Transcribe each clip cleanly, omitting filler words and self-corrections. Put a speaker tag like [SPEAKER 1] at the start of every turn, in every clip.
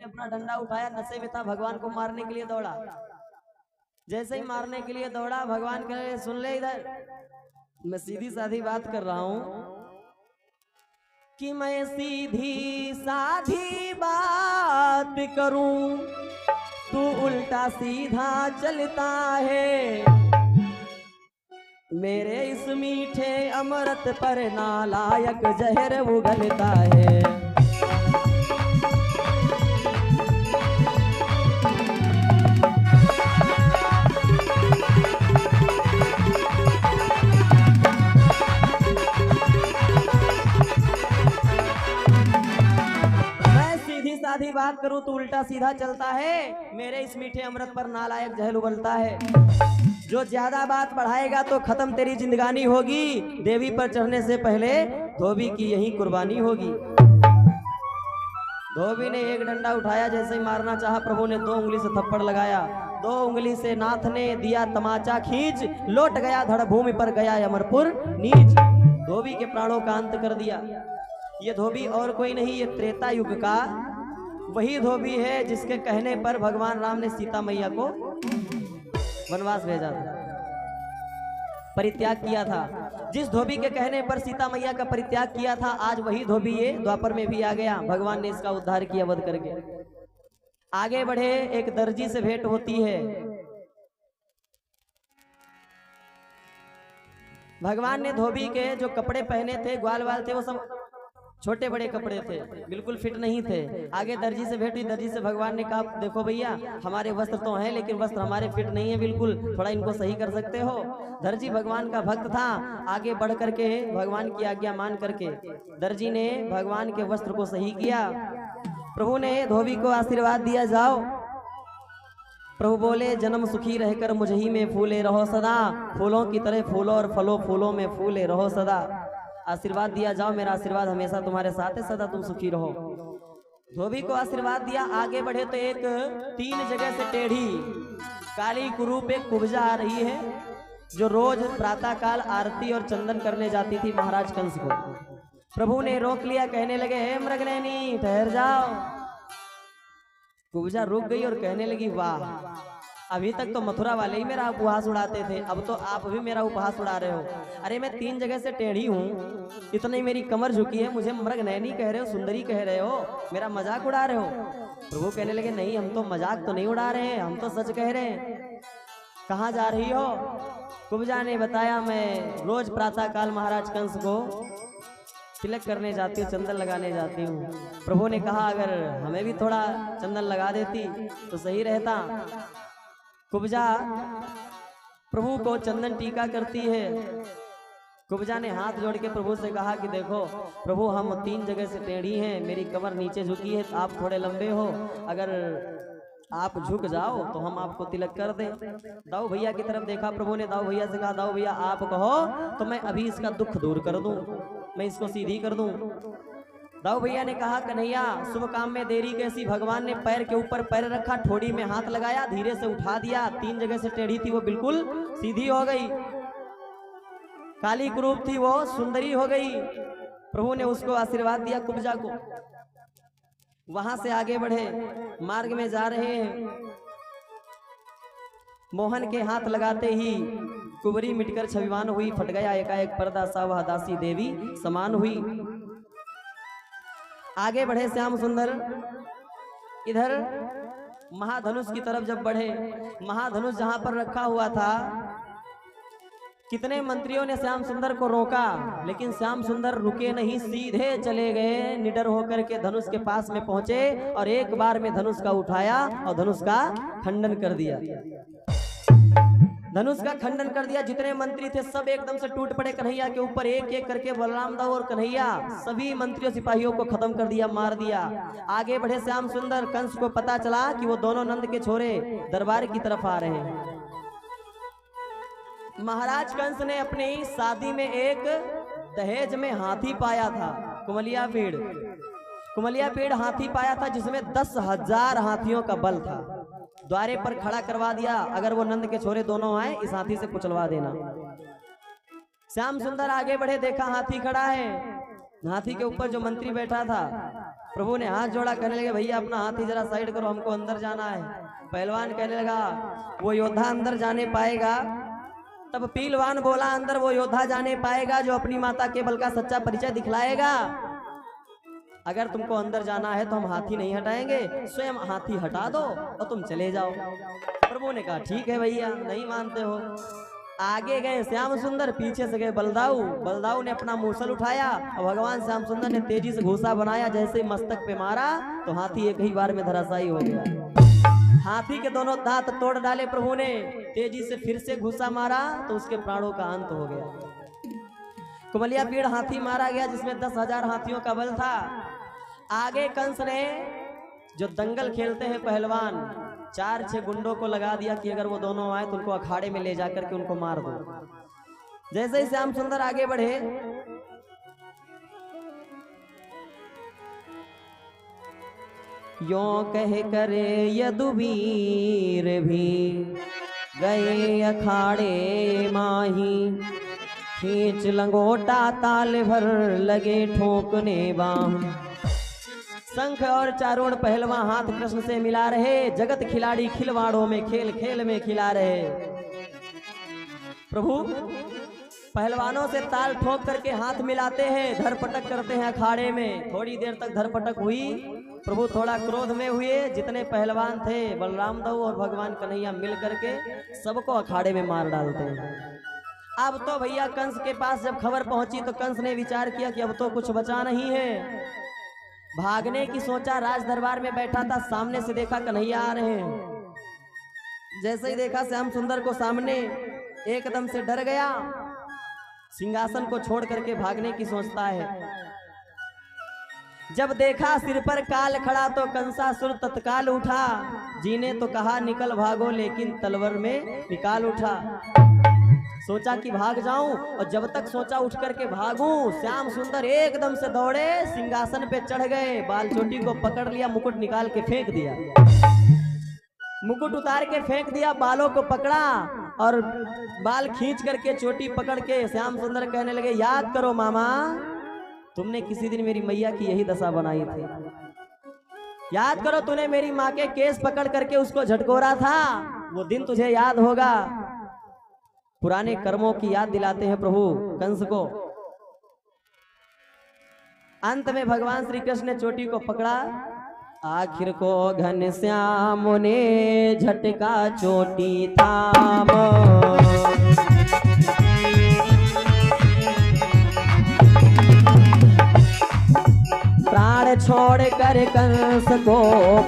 [SPEAKER 1] अपना डंडा उठाया, नशे में था, भगवान को मारने के लिए दौड़ा। जैसे ही मारने के लिए दौड़ा, भगवान कहे सुन ले इधर, मैं सीधी साधी बात कर रहा हूं कि मैं सीधी साधी बात करूं, तू उल्टा सीधा चलता है। मेरे इस मीठे अमृत पर नालायक जहर उगलता है। साधी बात करूं तो उल्टा सीधा चलता है, मेरे इस मीठे अमृत पर नालायक जहर उबलता है। जो ज्यादा बात बढ़ाएगा तो खत्म तेरी जिंदगानी होगी। देवी पर चढ़ने से पहले धोबी की यही कुर्बानी होगी। धोबी ने एक डंडा उठाया, जैसे ही मारना चाहा, प्रभु ने 2 उंगली से थप्पड़ लगाया। 2 उंगली से नाथ ने दिया तमाचा खींच, लौट गया धड़ भूमि पर गया अमरपुर नीच। धोबी के प्राणों का अंत कर दिया। ये धोबी और कोई नहीं, ये त्रेता युग का वही धोबी है जिसके कहने पर भगवान राम ने सीता मैया को वनवास भेजा था, परित्याग किया था। जिस धोबी के कहने पर सीता मैया का परित्याग किया था, आज वही धोबी ये द्वापर में भी आ गया। भगवान ने इसका उद्धार किया वध करके। आगे बढ़े, एक दर्जी से भेंट होती है। भगवान ने धोबी के जो कपड़े पहने थे, ग्वाल वाल थे, वो सब छोटे बड़े कपड़े थे, बिल्कुल फिट नहीं थे। आगे दर्जी से भेंट हुई। दर्जी से भगवान ने कहा देखो भैया, हमारे वस्त्र तो हैं लेकिन वस्त्र हमारे फिट नहीं है बिल्कुल, थोड़ा इनको सही कर सकते हो। दर्जी भगवान का भक्त था। आगे बढ़ करके भगवान की आज्ञा मान करके दर्जी ने भगवान के वस्त्र को सही किया। प्रभु ने धोबी को आशीर्वाद दिया, जाओ। प्रभु बोले जन्म सुखी रहकर मुझ ही में फूले रहो सदा, फूलों की तरह फूलो और फलो फूलों में फूले रहो सदा। आशीर्वाद दिया, जाओ, मेरा आशीर्वाद हमेशा तुम्हारे साथ है, सदा तुम सुखी रहो। धोबी को आशीर्वाद दिया। आगे बढ़े तो एक 3 जगह से टेढ़ी काली कुरूप एक कुब्जा आ रही है, जो रोज प्रातः काल आरती और चंदन करने जाती थी महाराज कंस को। प्रभु ने रोक लिया, कहने लगे हे मृगनयनी ठहर जाओ। कुब्जा रुक गई और कहने लगी वाह, अभी तक तो मथुरा वाले ही मेरा उपहास उड़ाते थे, अब तो आप भी मेरा उपहास उड़ा रहे हो। अरे मैं 3 जगह से टेढ़ी हूँ, इतनी मेरी कमर झुकी है, मुझे मृगनयनी कह रहे हो, सुंदरी कह रहे हो, मेरा मजाक उड़ा रहे हो। प्रभु कहने लगे नहीं, हम तो मजाक तो नहीं उड़ा रहे हैं, हम तो सच कह रहे हैं। कहाँ जा रही हो? कुब्जा ने बताया मैं रोज प्रातः काल महाराज कंस को तिलक करने जाती हूँ, चंदन लगाने जाती हूँ। प्रभु ने कहा अगर हमें भी थोड़ा चंदन लगा देती तो सही रहता। कुब्जा प्रभु को चंदन टीका करती है। कुब्जा ने हाथ जोड़ के प्रभु से कहा कि देखो प्रभु, हम 3 जगह से टेढ़ी हैं, मेरी कमर नीचे झुकी है, आप थोड़े लंबे हो, अगर आप झुक जाओ तो हम आपको तिलक कर दें। दाऊ भैया की तरफ देखा प्रभु ने, दाऊ भैया से कहा दाऊ भैया आप कहो तो मैं अभी इसका दुख दूर कर दूं, मैं इसको सीधी कर दूं। दाऊ भैया ने कहा कन्हैया शुभ काम में देरी कैसी। भगवान ने पैर के ऊपर पैर रखा, ठोड़ी में हाथ लगाया, धीरे से उठा दिया। 3 जगह से टेढ़ी थी वो बिल्कुल सीधी हो गई। काली कुरूप थी वो सुंदरी हो गई। प्रभु ने उसको आशीर्वाद दिया कुब्जा को। वहां से आगे बढ़े, मार्ग में जा रहे हैं। मोहन के हाथ लगाते ही कुबरी मिटकर छविवान हुई, फट गया एकाएक पर्दा, सा वह दासी देवी समान हुई। आगे बढ़े श्याम सुंदर, इधर महाधनुष की तरफ जब बढ़े, महाधनुष जहां पर रखा हुआ था, कितने मंत्रियों ने श्याम सुंदर को रोका, लेकिन श्याम सुंदर रुके नहीं, सीधे चले गए। निडर होकर के धनुष के पास में पहुंचे और एक बार में धनुष का उठाया और धनुष का खंडन कर दिया। धनुष का खंडन कर दिया। जितने मंत्री थे सब एकदम से टूट पड़े कन्हैया के ऊपर। एक एक करके बलराम दाऊ और कन्हैया सभी मंत्रियों सिपाहियों को खत्म कर दिया, मार दिया। आगे बढ़े श्याम सुंदर, कंस को पता चला कि वो दोनों नंद के छोरे दरबार की तरफ आ रहे हैं। महाराज कंस ने अपनी शादी में एक दहेज में हाथी पाया था, कुमलिया पेड़। कुमलिया पेड़ हाथी पाया था जिसमें 10,000 हाथियों का बल था। द्वारे पर खड़ा करवा दिया, अगर वो नंद के छोरे दोनों आए इस हाथी से कुचलवा देना। श्याम सुंदर आगे बढ़े, देखा हाथी खड़ा है। हाथी के ऊपर जो मंत्री बैठा था प्रभु ने हाथ जोड़ा, कहने लगे भैया अपना हाथ ही जरा साइड करो, हमको अंदर जाना है। पहलवान कहने लगा वो योद्धा अंदर जाने पाएगा? तब पीलवान बोला अंदर वो योद्धा जाने पाएगा जो अपनी माता के बल का सच्चा परिचय दिखलाएगा। अगर तुमको अंदर जाना है तो हम हाथी नहीं हटाएंगे, स्वयं हाथी हटा दो और तुम चले जाओ। प्रभु ने कहा ठीक है भैया, नहीं मानते हो। आगे गए श्याम सुंदर, पीछे से गए बलदाऊ। बलदाऊ ने अपना मूसल उठाया और भगवान श्याम सुंदर ने तेजी से घूसा बनाया। जैसे ही मस्तक पे मारा तो हाथी एक ही बार में धराशायी हो गया। हाथी के दोनों दांत तोड़ डाले प्रभु ने। तेजी से फिर से घूसा मारा तो उसके प्राणों का अंत हो गया। कुमलिया पीड़ हाथी मारा गया जिसमें 10,000 हाथियों का बल था। आगे कंस ने, जो दंगल खेलते हैं पहलवान, 4-6 गुंडों को लगा दिया कि अगर वो दोनों आए तो उनको अखाड़े में ले जाकर के उनको मार दो। जैसे ही श्याम सुंदर आगे बढ़े, यों कह करे यदुवीर भी गए अखाड़े माही, खींच लंगोटा ताल भर लगे ठोकने बाह। शंख और चारों पहलवान हाथ कृष्ण से मिला रहे, जगत खिलाड़ी खिलवाड़ों में खेल खेल में खिला रहे। प्रभु पहलवानों से ताल ठोक करके हाथ मिलाते हैं, धरपटक करते हैं अखाड़े में। थोड़ी देर तक धरपटक हुई, प्रभु थोड़ा क्रोध में हुए। जितने पहलवान थे बलराम दाऊ और भगवान कन्हैया मिल करके सबको अखाड़े में मार डालते हैं। अब तो भैया कंस के पास जब खबर पहुंची तो कंस ने विचार किया कि अब तो कुछ बचा नहीं है। भागने की सोचा, राज दरबार में बैठा था, सामने से देखा कन्हैया आ रहे हैं। जैसे ही देखा श्याम सुंदर को सामने, एकदम से डर गया। सिंहासन को छोड़ करके भागने की सोचता है। जब देखा सिर पर काल खड़ा तो कंसासुर तत्काल उठा। जी ने तो कहा निकल भागो, लेकिन तलवार में निकाल उठा। सोचा कि भाग जाऊं, और जब तक सोचा उठ करके भागूं, श्याम सुंदर एकदम से दौड़े, सिंहासन पे चढ़ गए, बाल चोटी को पकड़ लिया, मुकुट निकाल के फेंक दिया। मुकुट उतार के फेंक दिया, बालों को पकड़ा और बाल खींच करके चोटी पकड़ के श्याम सुंदर कहने लगे याद करो मामा, तुमने किसी दिन मेरी मैया की यही दशा बनाई थी। याद करो तूने मेरी माँ के केस पकड़ करके उसको झटकोरा था, वो दिन तुझे याद होगा। पुराने कर्मों की याद दिलाते हैं प्रभु कंस को। अंत में भगवान श्री कृष्ण ने चोटी को पकड़ा। आखिर को घनश्याम ने झटका चोटी थाम, प्राण छोड़ कर कंस को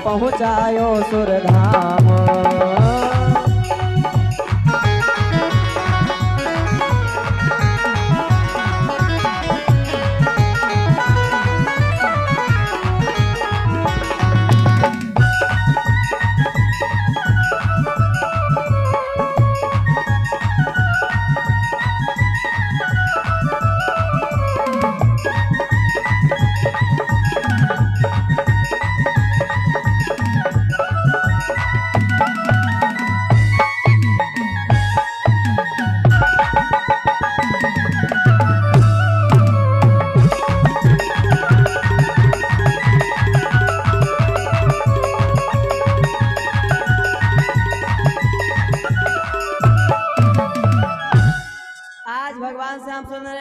[SPEAKER 1] पहुंचायो सुरधाम।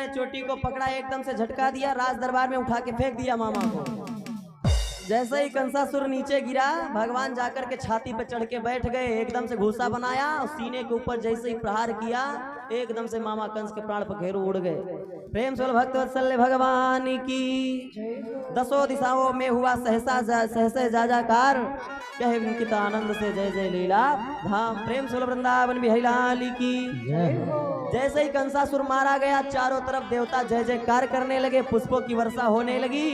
[SPEAKER 1] चोटी को पकड़ा, एकदम से झटका दिया, राज दरबार में उठा के फेंक दिया मामा को। जैसे ही कंसासुर नीचे गिरा, भगवान जाकर के छाती पे चढ़ के बैठ गए, एकदम से घूसा बनाया और सीने के ऊपर जैसे ही प्रहार किया, एकदम से मामा कंस के प्राण पखेरु उड़ गए। प्रेम से भक्त वत्सल्य भगवान की 10 दिशाओं में हुआ सहसा सहसे जाजाकार, कहे विंकित आनंद से जय जय लीला धाम। प्रेम से वृंदावन बिहारी लाल की जैसे ही कंसासुर मारा गया, चारों तरफ देवता जय जयकार करने लगे, पुष्पों की वर्षा होने लगी,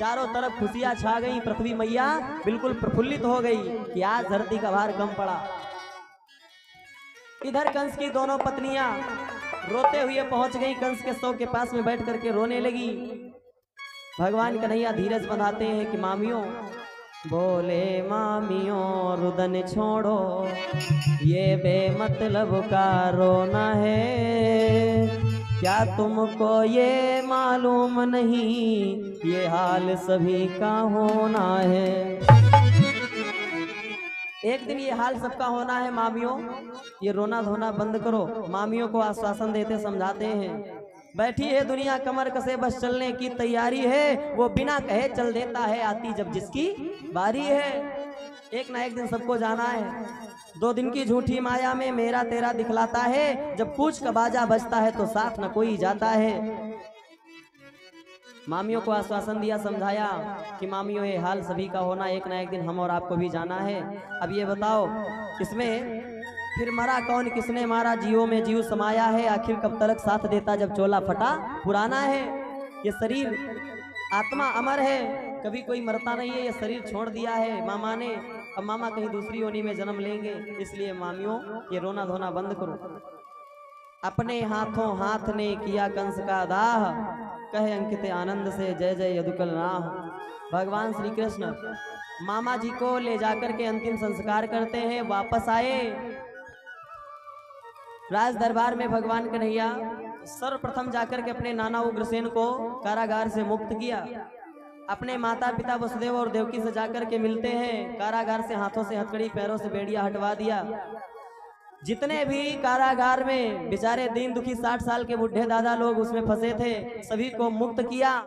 [SPEAKER 1] चारों तरफ खुशियां छा गई। पृथ्वी मैया बिल्कुल प्रफुल्लित हो गई कि आज धरती का भार कम पड़ा। इधर कंस की दोनों पत्नियां रोते हुए पहुंच गई, कंस के शव के पास में बैठ करके रोने लगी। भगवान कन्हैया धीरज बंधाते हैं कि मामियों, बोले मामियों रुदन छोड़ो, ये बेमतलब का रोना है, क्या तुमको ये मालूम नहीं ये हाल सभी का होना है। एक दिन ये हाल सबका होना है मामियों, ये रोना धोना बंद करो। मामियों को आश्वासन देते समझाते हैं, बैठी है दुनिया कमर कसे बस चलने की तैयारी है, वो बिना कहे चल देता है आती जब जिसकी बारी है। एक ना एक दिन सबको जाना है, 2 दिन की झूठी माया में मेरा तेरा दिखलाता है, जब पूछ का बाजा बजता है तो साथ न कोई जाता है। मामियों को आश्वासन दिया समझाया कि मामियों ये हाल सभी का होना, एक ना एक दिन हम और आपको भी जाना है। अब ये बताओ इसमें फिर मरा कौन किसने मारा, जियो में जीव समाया है, आखिर कब तक साथ देता जब चोला फटा पुराना है। ये शरीर आत्मा अमर है, कभी कोई मरता नहीं है, ये शरीर छोड़ दिया है मामा ने, अब मामा कहीं दूसरी योनि में जन्म लेंगे। इसलिए मामियों ये रोना धोना बंद करो। अपने हाथों हाथ ने किया कंस का दाह, कहे अंकित आनंद से जय जय यदुकुल राह। भगवान श्री कृष्ण मामा जी को ले जाकर के अंतिम संस्कार करते हैं। वापस आए राज दरबार में, भगवान कन्हैया सर्वप्रथम जाकर के अपने नाना उग्रसेन को कारागार से मुक्त किया। अपने माता पिता वसुदेव और देवकी से जाकर के मिलते हैं, कारागार से हाथों से हथकड़ी पैरों से बेड़िया हटवा दिया। जितने भी कारागार में बेचारे दीन दुखी 60 साल के बुढ़े दादा लोग उसमें फंसे थे, सभी को मुक्त किया।